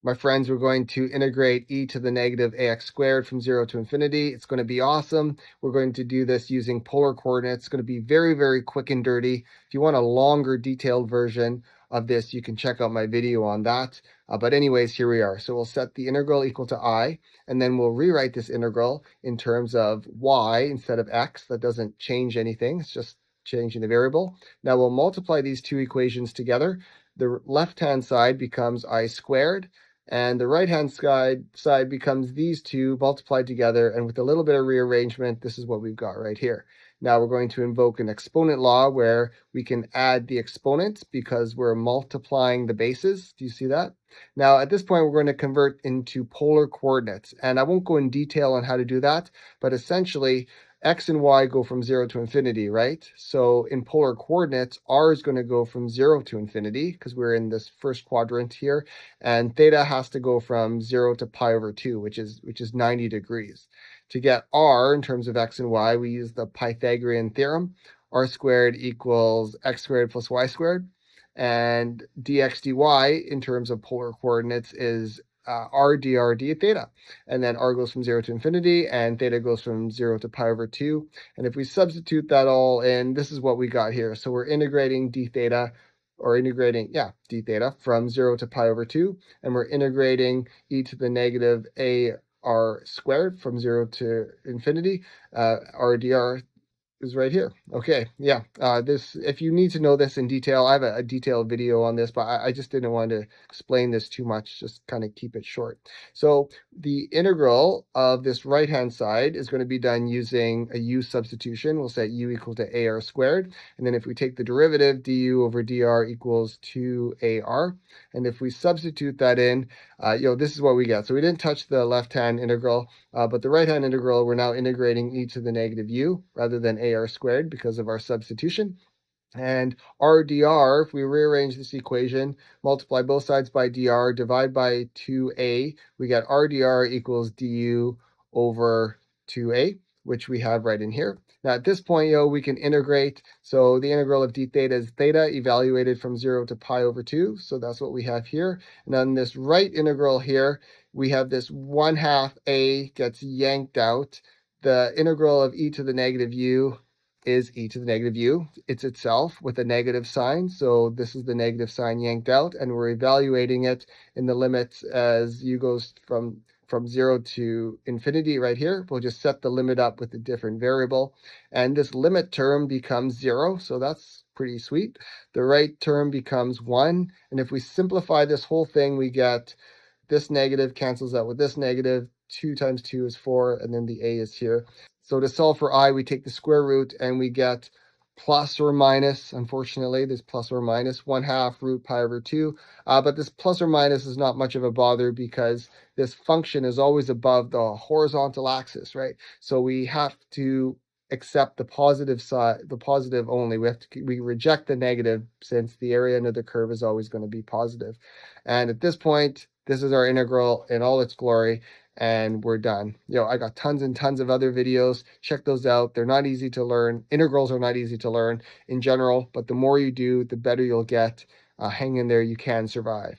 My friends, we're going to integrate e to the negative ax squared from 0 to infinity. It's going to be awesome. We're going to do this using polar coordinates. It's going to be very, very quick and dirty. If you want a longer, detailed version of this, you can check out my video on that. But anyways, here we are. So we'll set the integral equal to I, and then we'll rewrite this integral in terms of y instead of x. That doesn't change anything. It's just changing the variable. Now we'll multiply these two equations together. The left-hand side becomes I squared, and the right-hand side becomes these two multiplied together, and with a little bit of rearrangement, this is what we've got right here. Now we're going to invoke an exponent law where we can add the exponents because we're multiplying the bases. Do you see that? Now at this point, we're going to convert into polar coordinates, and I won't go in detail on how to do that, but essentially x and y go from 0 to infinity, right? So in polar coordinates, r is going to go from 0 to infinity because we're in this first quadrant here, and theta has to go from 0 to pi over 2, which is 90 degrees. To get r in terms of x and y, we use the Pythagorean theorem. R squared equals x squared plus y squared. And dx dy in terms of polar coordinates is r dr d theta. And then r goes from 0 to infinity, and theta goes from 0 to pi over 2. And if we substitute that all in, this is what we got here. So we're integrating d theta, or integrating, d theta from 0 to pi over 2. And we're integrating e to the negative a r squared from 0 to infinity. R dr is right here. Okay, yeah. This, if you need to know this in detail, I have a detailed video on this, but I just didn't want to explain this too much, just kind of keep it short. So the integral of this right-hand side is going to be done using a u substitution. We'll set u equal to ar squared. And then if we take the derivative, du over dr equals 2ar. And if we substitute that in, this is what we get. So we didn't touch the left-hand integral, but the right-hand integral, we're now integrating e to the negative u rather than ar squared because of our substitution. And r dr, if we rearrange this equation, multiply both sides by dr, divide by 2a, we get r dr equals du over 2a, which we have right in here. Now at this point, we can integrate. So the integral of d theta is theta evaluated from 0 to pi over 2. So that's what we have here. And on this right integral here, we have this 1/2 a gets yanked out. The integral of e to the negative u is e to the negative u. It's itself with a negative sign. So this is the negative sign yanked out, and we're evaluating it in the limits as u goes from 0 to infinity right here. We'll just set the limit up with a different variable, and this limit term becomes 0. So that's pretty sweet. The right term becomes 1. And if we simplify this whole thing, we get this negative cancels out with this negative. 2 times 2 is 4, and then the a is here. So to solve for I, we take the square root and we get plus or minus, unfortunately, this plus or minus 1/2 root pi over 2. But this plus or minus is not much of a bother because this function is always above the horizontal axis, right? So we have to accept the positive side, the positive only. We reject the negative since the area under the curve is always going to be positive. And at this point, this is our integral in all its glory, and we're done. I got tons and tons of other videos. Check those out. They're not easy to learn. Integrals are not easy to learn in general, but the more you do, the better you'll get. Hang in there. You can survive.